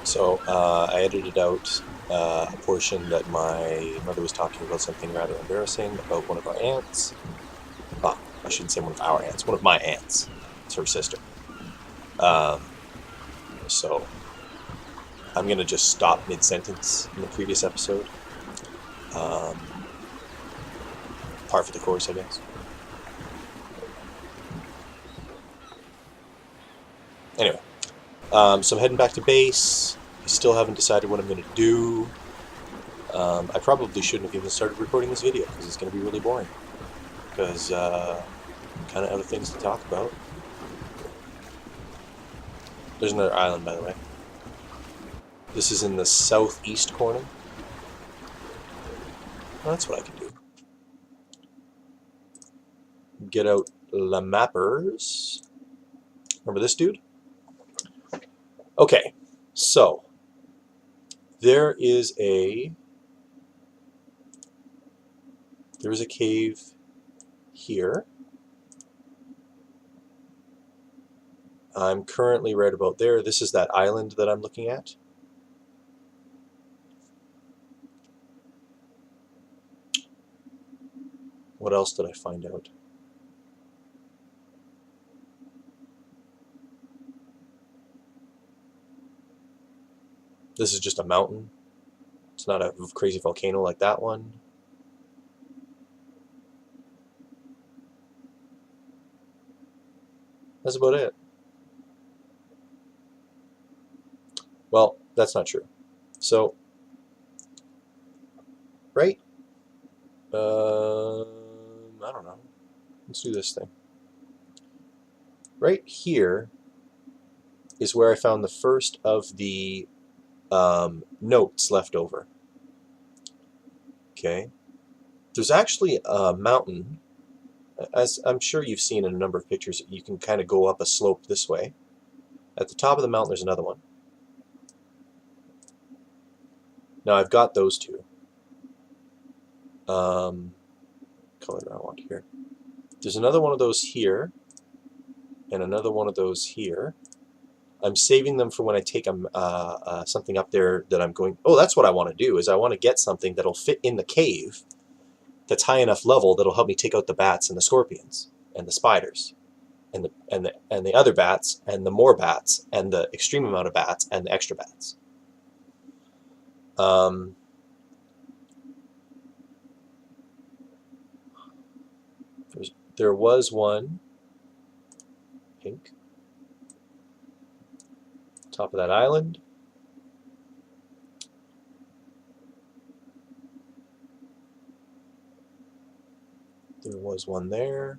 So I edited out a portion that my mother was talking about something rather embarrassing about one of our aunts. Well, I shouldn't say one of our aunts, one of my aunts. It's her sister. Um, so I'm going to just stop mid-sentence in the previous episode. Par for the course, I guess. Anyway, so I'm heading back to base. I still haven't decided what I'm going to do. I probably shouldn't have even started recording this video because it's going to be really boring. Because I'm kind of out of things to talk about. There's another island, by the way. This is in the southeast corner. Well, that's what I can do. Get out La Mappers. Remember this dude? Okay, so there is a cave here. I'm currently right about there. This is that island that I'm looking at. What else did I find out? This is just a mountain. It's not a crazy volcano like that one. That's about it. Well, that's not true. So, right? I don't know. Let's do this thing. Right here is where I found the first of the notes left over. Okay. There's actually a mountain, as I'm sure you've seen in a number of pictures. You can kind of go up a slope this way. At the top of the mountain, there's another one. Now I've got those two. Color do I want here? There's another one of those here, and another one of those here. I'm saving them for when I take something up there that I'm going. Oh, that's what I want to do. Is I want to get something that'll fit in the cave, that's high enough level that'll help me take out the bats and the scorpions and the spiders, and the other bats and the more bats and the extreme amount of bats and the extra bats. There was one pink top of that island. There was one there.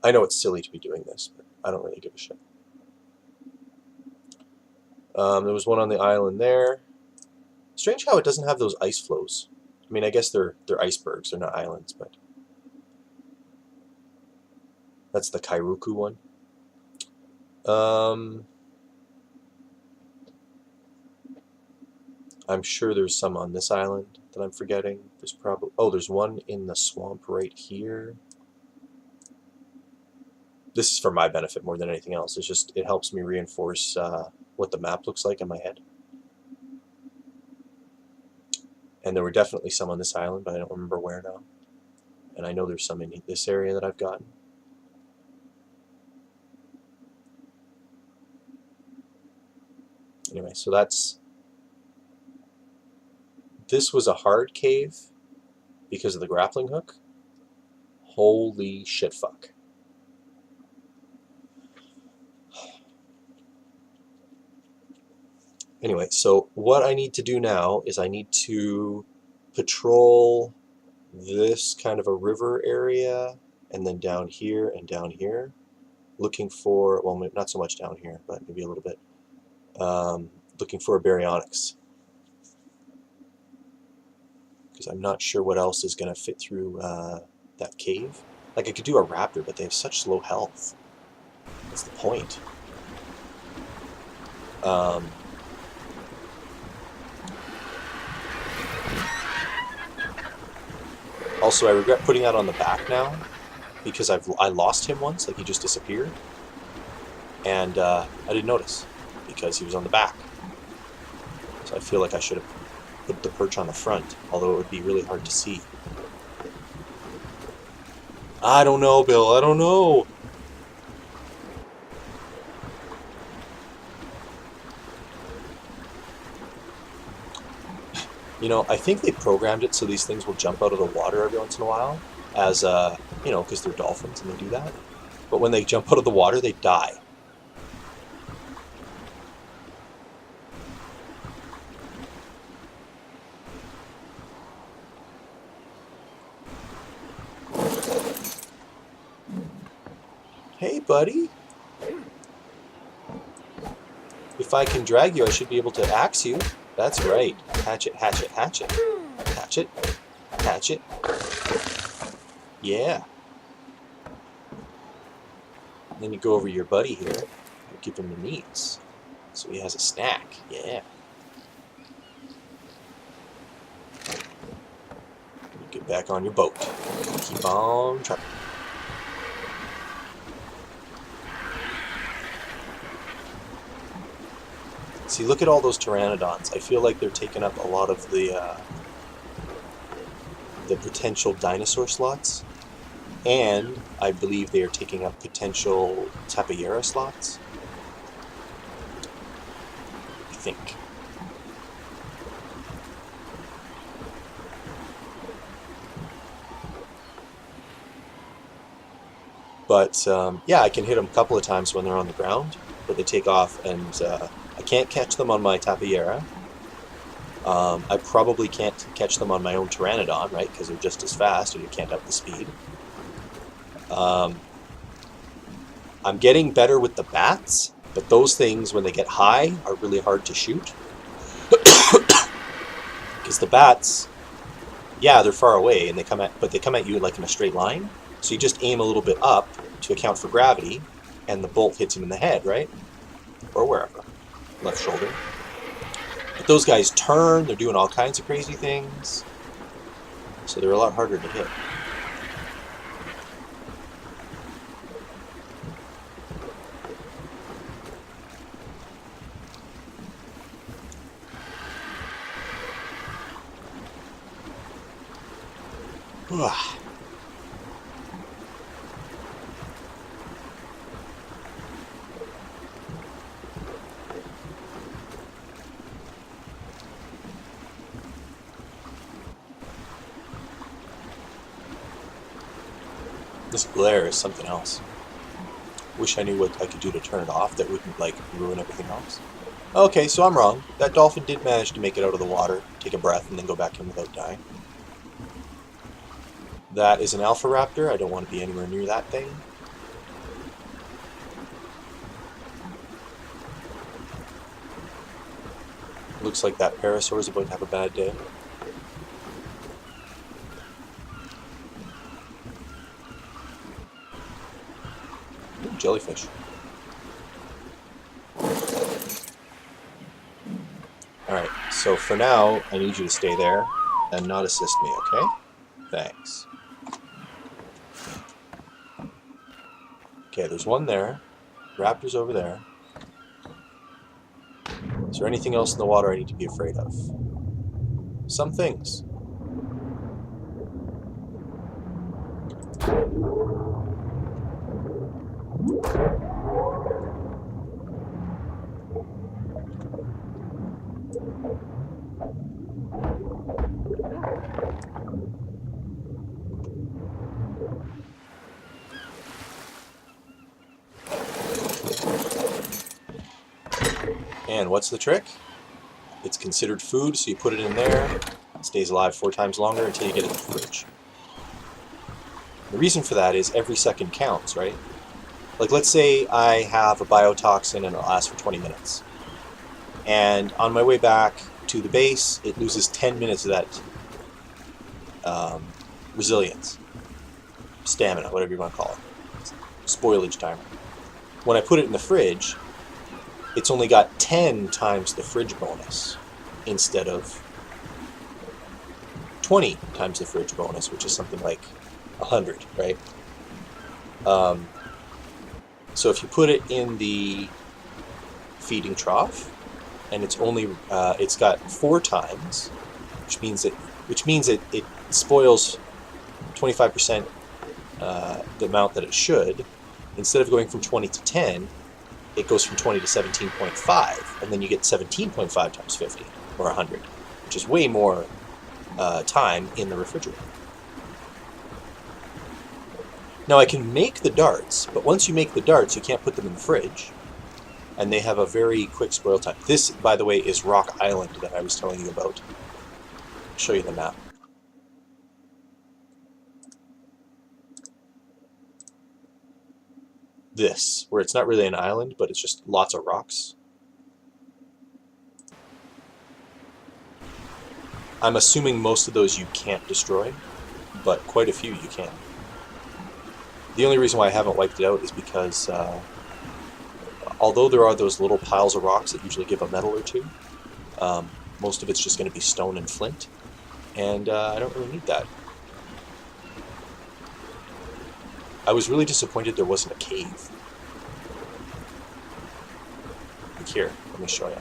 I know it's silly to be doing this, but I don't really give a shit. There was one on the island there. Strange how it doesn't have those ice flows. I mean, I guess they're icebergs, they're not islands, but that's the Kairuku one. I'm sure there's some on this island that I'm forgetting. There's probably there's one in the swamp right here. This is for my benefit more than anything else. It's just it helps me reinforce what the map looks like in my head. And there were definitely some on this island, but I don't remember where now. And I know there's some in this area that I've gotten. Anyway, so this was a hard cave because of the grappling hook. Holy shit fuck. Anyway, so what I need to do now is I need to patrol this kind of a river area, and then down here and down here, looking for, well, not so much down here, but maybe a little bit, looking for a baryonyx. Because I'm not sure what else is going to fit through that cave. Like, I could do a raptor, but they have such low health. That's the point. Also, I regret putting that on the back now, because I lost him once, like he just disappeared, and I didn't notice, because he was on the back. So I feel like I should have put the perch on the front, although it would be really hard to see. I don't know, Bill, I don't know. You know, I think they programmed it so these things will jump out of the water every once in a while, as, you know, because they're dolphins and they do that. But when they jump out of the water, they die. Hey, buddy. If I can drag you, I should be able to axe you. That's right. Hatch it, hatch it, hatch it. Hatch it, hatch it. Yeah. And then you go over to your buddy here. You give him the meats. So he has a snack. Yeah. You get back on your boat. Keep on trucking. See, look at all those pteranodons. I feel like they're taking up a lot of the potential dinosaur slots, and I believe they are taking up potential tapiera slots. I think. But yeah, I can hit them a couple of times when they're on the ground, but they take off, and I can't catch them on my tapiera. I probably can't catch them on my own pteranodon, right? Because they're just as fast, and you can't up the speed. I'm getting better with the bats, but those things, when they get high, are really hard to shoot. Because the bats, yeah, they're far away, and they come at you like in a straight line. So you just aim a little bit up to account for gravity, and the bolt hits him in the head, right? Or wherever. Left shoulder. But those guys turn, they're doing all kinds of crazy things. So they're a lot harder to hit. This glare is something else. Wish I knew what I could do to turn it off that wouldn't, like, ruin everything else. Okay, so I'm wrong. That dolphin did manage to make it out of the water, take a breath, and then go back in without dying. That is an alpha raptor. I don't want to be anywhere near that thing. Looks like that parasaur is about to have a bad day. Ooh, jellyfish. Alright, so for now, I need you to stay there and not assist me, okay? Thanks. Okay, there's one there. Raptor's over there. Is there anything else in the water I need to be afraid of? Some things. And what's the trick? It's considered food, so you put it in there. It stays alive 4 times longer until you get it in the fridge. The reason for that is every second counts, right? Like, let's say I have a biotoxin and it'll last for 20 minutes. And on my way back to the base, it loses 10 minutes of that resilience. Stamina, whatever you want to call it. Spoilage timer. When I put it in the fridge, it's only got 10 times the fridge bonus instead of 20 times the fridge bonus, which is something like 100, right? So if you put it in the feeding trough, and it's only it's got 4 times, which means it spoils 25% the amount that it should. Instead of going from 20 to 10, it goes from 20 to 17.5, and then you get 17.5 times 50, or 100, which is way more time in the refrigerator. Now I can make the darts, but once you make the darts, you can't put them in the fridge, and they have a very quick spoil time. This, by the way, is Rock Island that I was telling you about. I'll show you the map. This, where it's not really an island, but it's just lots of rocks. I'm assuming most of those you can't destroy, but quite a few you can. The only reason why I haven't wiped it out is because although there are those little piles of rocks that usually give a metal or two, most of it's just going to be stone and flint, and I don't really need that. I was really disappointed there wasn't a cave. Like here, let me show you.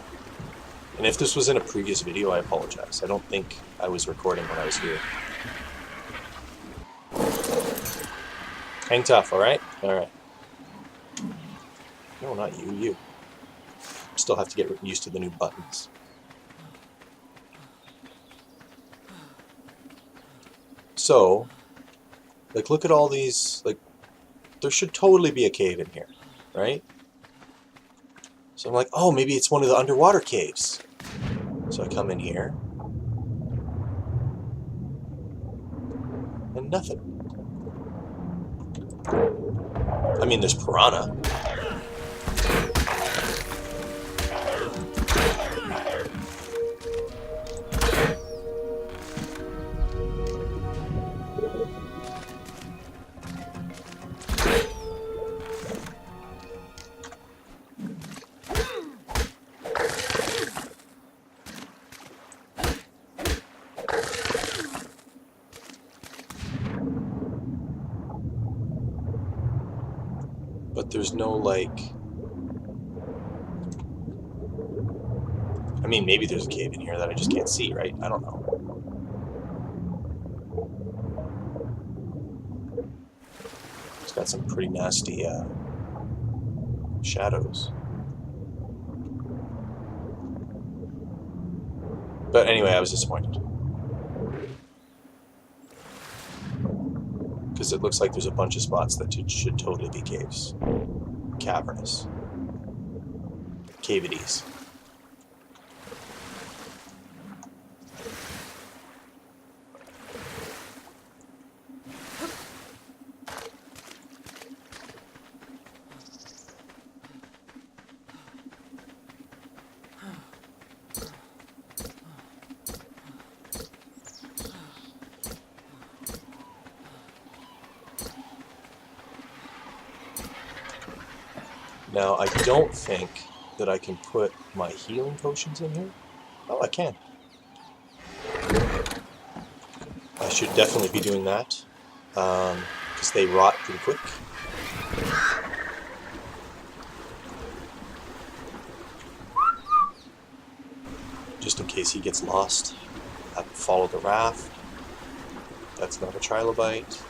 And if this was in a previous video, I apologize. I don't think I was recording when I was here. Hang tough, alright? Alright. No, not you, you. Still have to get used to the new buttons. So, like, look at all these, like, there should totally be a cave in here, right? So I'm like, oh, maybe it's one of the underwater caves. So I come in here. And nothing. I mean, there's piranha. But there's no, like... I mean, maybe there's a cave in here that I just can't see, right? I don't know. It's got some pretty nasty shadows. But anyway, I was disappointed. Because it looks like there's a bunch of spots that should totally be caves. Cavernous. Cavities. Now, I don't think that I can put my healing potions in here. Oh, I can. I should definitely be doing that, because they rot pretty quick. Just in case he gets lost, I follow the raft. That's not a trilobite.